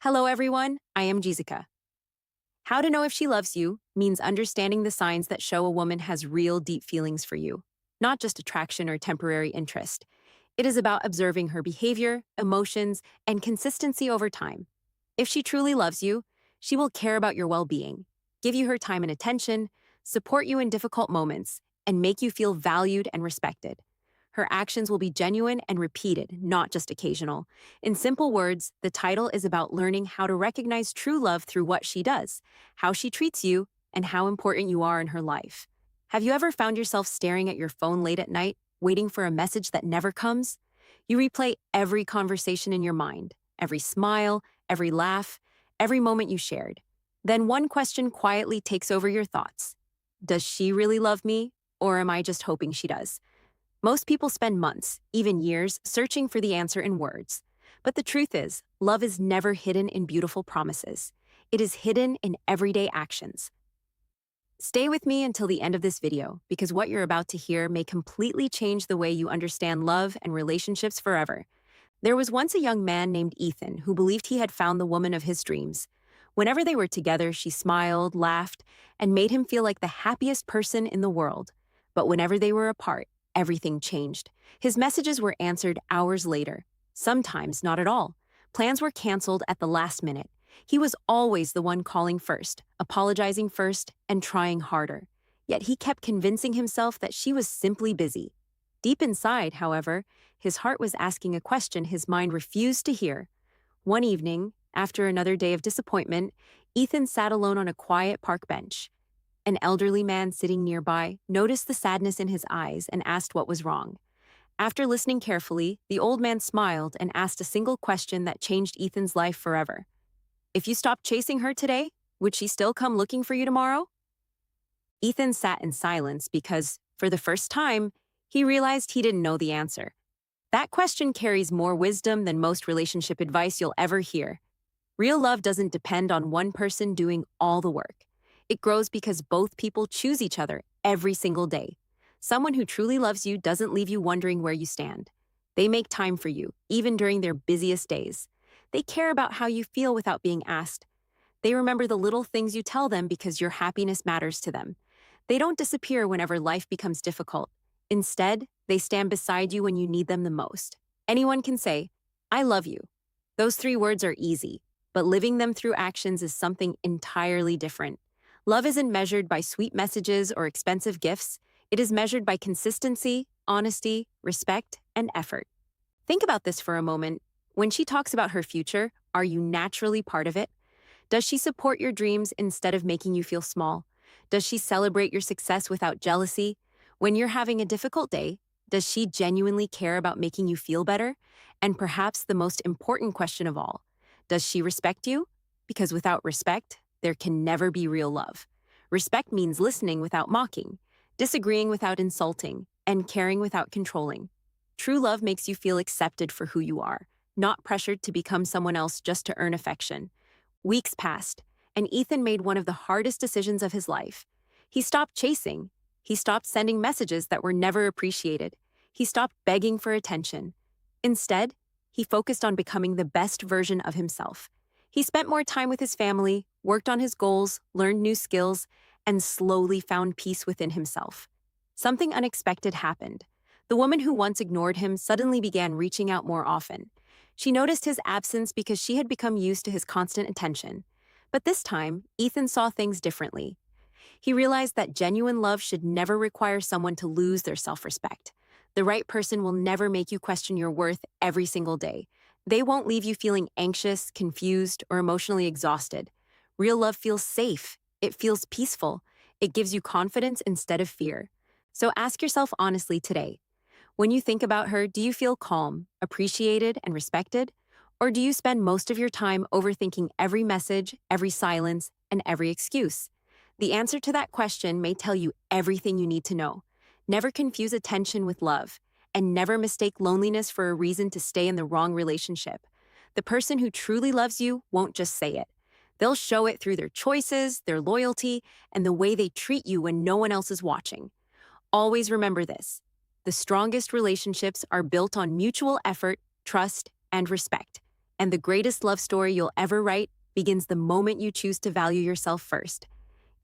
Hello, everyone. I am Jessica. How to know if she loves you means understanding the signs that show a woman has real deep feelings for you, not just attraction or temporary interest. It is about observing her behavior, emotions, and consistency over time. If she truly loves you, she will care about your well being, give you her time and attention, support you in difficult moments, and make you feel valued and respected. Her actions will be genuine and repeated, not just occasional. In simple words, the title is about learning how to recognize true love through what she does, how she treats you, and how important you are in her life. Have you ever found yourself staring at your phone late at night, waiting for a message that never comes? You replay every conversation in your mind, every smile, every laugh, every moment you shared. Then one question quietly takes over your thoughts. Does she really love me, or am I just hoping she does? Most people spend months, even years, searching for the answer in words. But the truth is, love is never hidden in beautiful promises. It is hidden in everyday actions. Stay with me until the end of this video, because what you're about to hear may completely change the way you understand love and relationships forever. There was once a young man named Ethan who believed he had found the woman of his dreams. Whenever they were together, she smiled, laughed, and made him feel like the happiest person in the world. But whenever they were apart, everything changed. His messages were answered hours later, sometimes not at all. Plans were canceled at the last minute. He was always the one calling first, apologizing first, and trying harder. Yet he kept convincing himself that she was simply busy. Deep inside, however, his heart was asking a question his mind refused to hear. One evening, after another day of disappointment, Ethan sat alone on a quiet park bench. An elderly man sitting nearby noticed the sadness in his eyes and asked what was wrong. After listening carefully, the old man smiled and asked a single question that changed Ethan's life forever. If you stopped chasing her today, would she still come looking for you tomorrow? Ethan sat in silence because, for the first time, he realized he didn't know the answer. That question carries more wisdom than most relationship advice you'll ever hear. Real love doesn't depend on one person doing all the work. It grows because both people choose each other every single day. Someone who truly loves you doesn't leave you wondering where you stand. They make time for you, even during their busiest days. They care about how you feel without being asked. They remember the little things you tell them because your happiness matters to them. They don't disappear whenever life becomes difficult. Instead, they stand beside you when you need them the most. Anyone can say, "I love you." Those three words are easy, but living them through actions is something entirely different. Love isn't measured by sweet messages or expensive gifts. It is measured by consistency, honesty, respect, and effort. Think about this for a moment. When she talks about her future, are you naturally part of it? Does she support your dreams instead of making you feel small? Does she celebrate your success without jealousy? When you're having a difficult day, does she genuinely care about making you feel better? And perhaps the most important question of all, does she respect you? Because without respect, there can never be real love. Respect means listening without mocking, disagreeing without insulting, and caring without controlling. True love makes you feel accepted for who you are, not pressured to become someone else just to earn affection. Weeks passed, and Ethan made one of the hardest decisions of his life. He stopped chasing. He stopped sending messages that were never appreciated. He stopped begging for attention. Instead, he focused on becoming the best version of himself. He spent more time with his family, worked on his goals, learned new skills, and slowly found peace within himself. Something unexpected happened. The woman who once ignored him suddenly began reaching out more often. She noticed his absence because she had become used to his constant attention. But this time, Ethan saw things differently. He realized that genuine love should never require someone to lose their self-respect. The right person will never make you question your worth every single day. They won't leave you feeling anxious, confused, or emotionally exhausted. Real love feels safe. It feels peaceful. It gives you confidence instead of fear. So ask yourself honestly today, when you think about her, do you feel calm, appreciated, and respected? Or do you spend most of your time overthinking every message, every silence, and every excuse? The answer to that question may tell you everything you need to know. Never confuse attention with love, and never mistake loneliness for a reason to stay in the wrong relationship. The person who truly loves you won't just say it. They'll show it through their choices, their loyalty, and the way they treat you when no one else is watching. Always remember this. The strongest relationships are built on mutual effort, trust, and respect. And the greatest love story you'll ever write begins the moment you choose to value yourself first.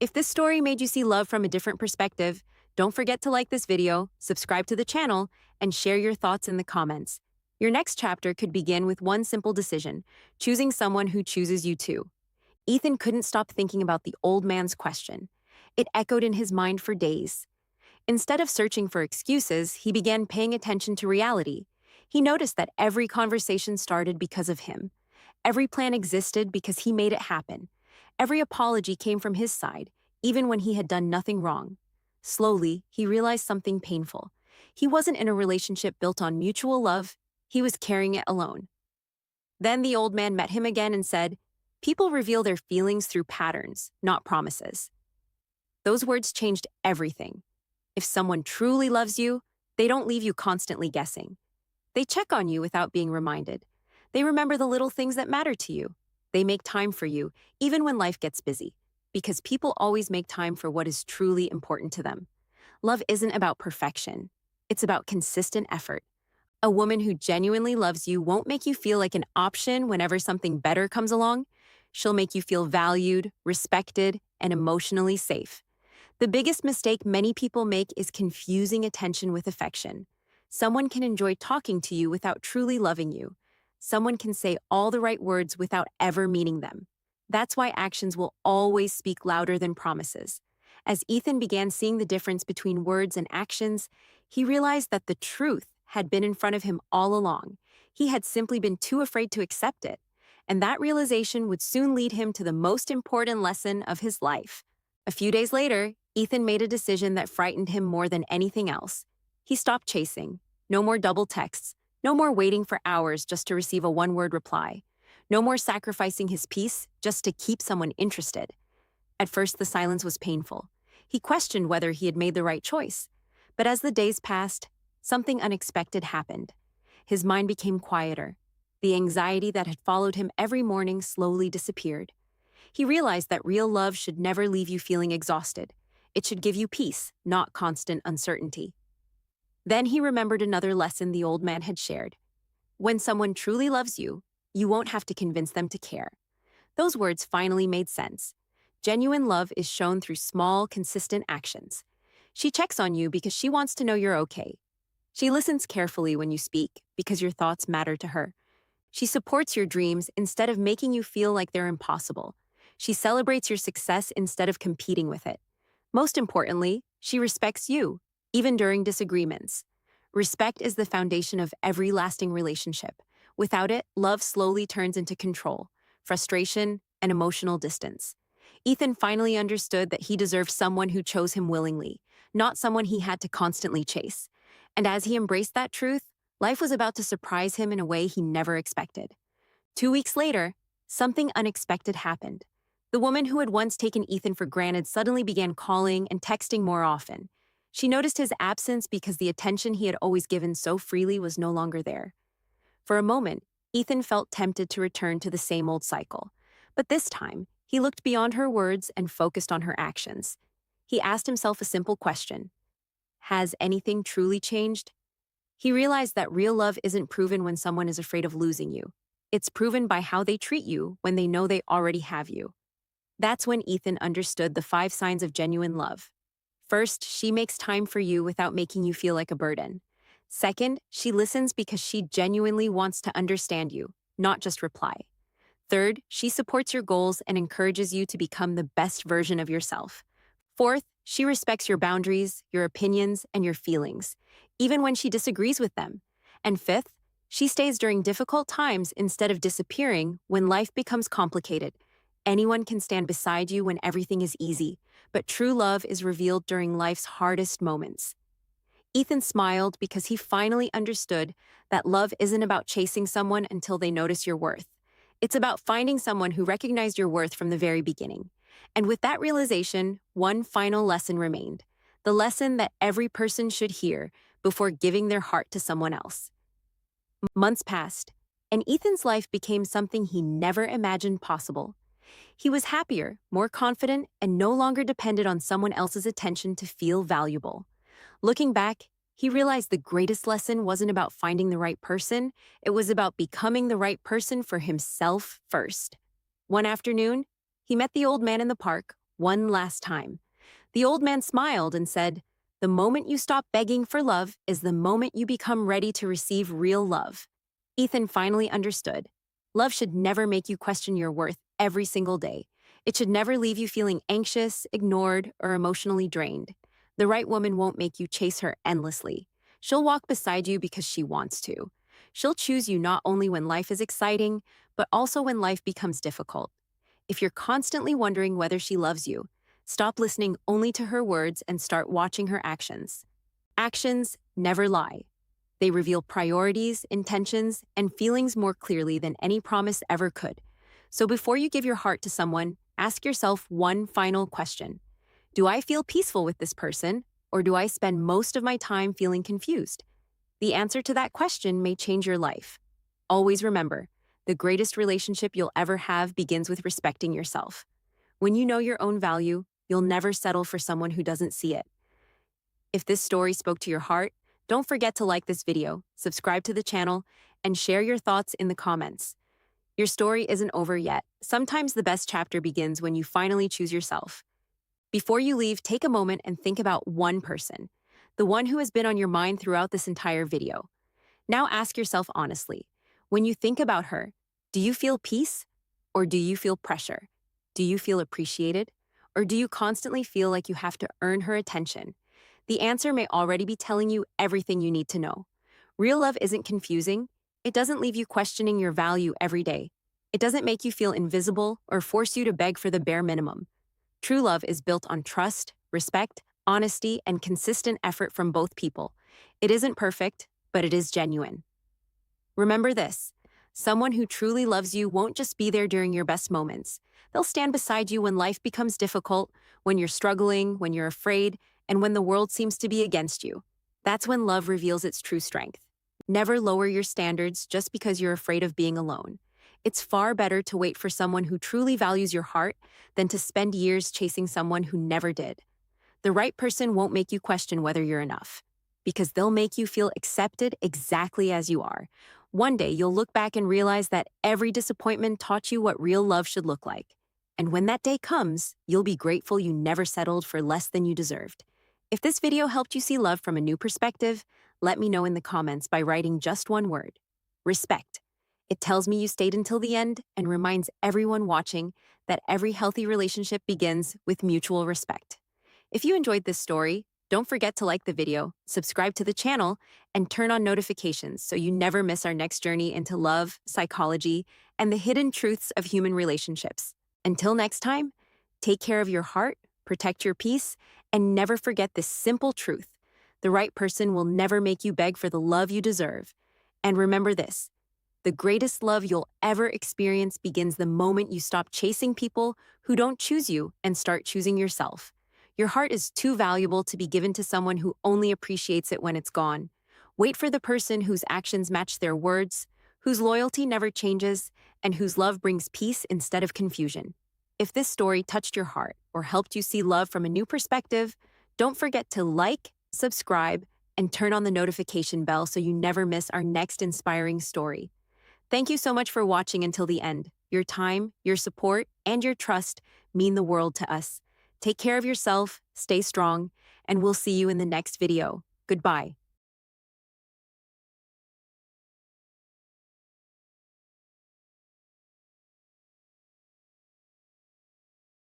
If this story made you see love from a different perspective, don't forget to like this video, subscribe to the channel, and share your thoughts in the comments. Your next chapter could begin with one simple decision, choosing someone who chooses you too. Ethan couldn't stop thinking about the old man's question. It echoed in his mind for days. Instead of searching for excuses, he began paying attention to reality. He noticed that every conversation started because of him. Every plan existed because he made it happen. Every apology came from his side, even when he had done nothing wrong. Slowly, he realized something painful. He wasn't in a relationship built on mutual love, he was carrying it alone. Then the old man met him again and said, "People reveal their feelings through patterns, not promises." Those words changed everything. If someone truly loves you, they don't leave you constantly guessing. They check on you without being reminded. They remember the little things that matter to you. They make time for you, even when life gets busy, because people always make time for what is truly important to them. Love isn't about perfection. It's about consistent effort. A woman who genuinely loves you won't make you feel like an option whenever something better comes along. She'll make you feel valued, respected, and emotionally safe. The biggest mistake many people make is confusing attention with affection. Someone can enjoy talking to you without truly loving you. Someone can say all the right words without ever meaning them. That's why actions will always speak louder than promises. As Ethan began seeing the difference between words and actions, he realized that the truth had been in front of him all along. He had simply been too afraid to accept it. And that realization would soon lead him to the most important lesson of his life. A few days later, Ethan made a decision that frightened him more than anything else. He stopped chasing. No more double texts. No more waiting for hours just to receive a one-word reply. No more sacrificing his peace just to keep someone interested. At first, the silence was painful. He questioned whether he had made the right choice. But as the days passed, something unexpected happened. His mind became quieter. The anxiety that had followed him every morning slowly disappeared. He realized that real love should never leave you feeling exhausted. It should give you peace, not constant uncertainty. Then he remembered another lesson the old man had shared. When someone truly loves you, you won't have to convince them to care. Those words finally made sense. Genuine love is shown through small, consistent actions. She checks on you because she wants to know you're okay. She listens carefully when you speak because your thoughts matter to her. She supports your dreams instead of making you feel like they're impossible. She celebrates your success instead of competing with it. Most importantly, she respects you, even during disagreements. Respect is the foundation of every lasting relationship. Without it, love slowly turns into control, frustration, and emotional distance. Ethan finally understood that he deserved someone who chose him willingly, not someone he had to constantly chase. And as he embraced that truth, life was about to surprise him in a way he never expected. 2 weeks later, something unexpected happened. The woman who had once taken Ethan for granted suddenly began calling and texting more often. She noticed his absence because the attention he had always given so freely was no longer there. For a moment, Ethan felt tempted to return to the same old cycle. But this time, he looked beyond her words and focused on her actions. He asked himself a simple question. Has anything truly changed? He realized that real love isn't proven when someone is afraid of losing you. It's proven by how they treat you when they know they already have you. That's when Ethan understood the 5 signs of genuine love. First, she makes time for you without making you feel like a burden. Second, she listens because she genuinely wants to understand you, not just reply. Third, she supports your goals and encourages you to become the best version of yourself. Fourth, she respects your boundaries, your opinions, and your feelings, even when she disagrees with them. And fifth, she stays during difficult times instead of disappearing when life becomes complicated. Anyone can stand beside you when everything is easy, but true love is revealed during life's hardest moments. Ethan smiled because he finally understood that love isn't about chasing someone until they notice your worth. It's about finding someone who recognized your worth from the very beginning. And with that realization, one final lesson remained. The lesson that every person should hear before giving their heart to someone else. Months passed, and Ethan's life became something he never imagined possible. He was happier, more confident, and no longer depended on someone else's attention to feel valuable. Looking back, He realized the greatest lesson wasn't about finding the right person, it was about becoming the right person for himself first. One afternoon, he met the old man in the park one last time. The old man smiled and said, "The moment you stop begging for love is the moment you become ready to receive real love." Ethan finally understood. Love should never make you question your worth every single day. It should never leave you feeling anxious, ignored, or emotionally drained. The right woman won't make you chase her endlessly. She'll walk beside you because she wants to. She'll choose you not only when life is exciting, but also when life becomes difficult. If you're constantly wondering whether she loves you, stop listening only to her words and start watching her actions. Actions never lie. They reveal priorities, intentions, and feelings more clearly than any promise ever could. So before you give your heart to someone, ask yourself one final question. Do I feel peaceful with this person, or do I spend most of my time feeling confused? The answer to that question may change your life. Always remember, the greatest relationship you'll ever have begins with respecting yourself. When you know your own value, you'll never settle for someone who doesn't see it. If this story spoke to your heart, don't forget to like this video, subscribe to the channel, and share your thoughts in the comments. Your story isn't over yet. Sometimes the best chapter begins when you finally choose yourself. Before you leave, take a moment and think about one person, the one who has been on your mind throughout this entire video. Now ask yourself honestly, when you think about her, do you feel peace or do you feel pressure? Do you feel appreciated or do you constantly feel like you have to earn her attention? The answer may already be telling you everything you need to know. Real love isn't confusing. It doesn't leave you questioning your value every day. It doesn't make you feel invisible or force you to beg for the bare minimum. True love is built on trust, respect, honesty, and consistent effort from both people. It isn't perfect, but it is genuine. Remember this, someone who truly loves you won't just be there during your best moments. They'll stand beside you when life becomes difficult, when you're struggling, when you're afraid, and when the world seems to be against you. That's when love reveals its true strength. Never lower your standards just because you're afraid of being alone. It's far better to wait for someone who truly values your heart than to spend years chasing someone who never did. The right person won't make you question whether you're enough, because they'll make you feel accepted exactly as you are. One day, you'll look back and realize that every disappointment taught you what real love should look like. And when that day comes, you'll be grateful you never settled for less than you deserved. If this video helped you see love from a new perspective, let me know in the comments by writing just one word: respect. It tells me you stayed until the end and reminds everyone watching that every healthy relationship begins with mutual respect. If you enjoyed this story, don't forget to like the video, subscribe to the channel, and turn on notifications so you never miss our next journey into love, psychology, and the hidden truths of human relationships. Until next time, take care of your heart, protect your peace, and never forget this simple truth: the right person will never make you beg for the love you deserve. And remember this: the greatest love you'll ever experience begins the moment you stop chasing people who don't choose you and start choosing yourself. Your heart is too valuable to be given to someone who only appreciates it when it's gone. Wait for the person whose actions match their words, whose loyalty never changes, and whose love brings peace instead of confusion. If this story touched your heart or helped you see love from a new perspective, don't forget to like, subscribe, and turn on the notification bell so you never miss our next inspiring story. Thank you so much for watching until the end. Your time, your support, and your trust mean the world to us. Take care of yourself, stay strong, and we'll see you in the next video. Goodbye.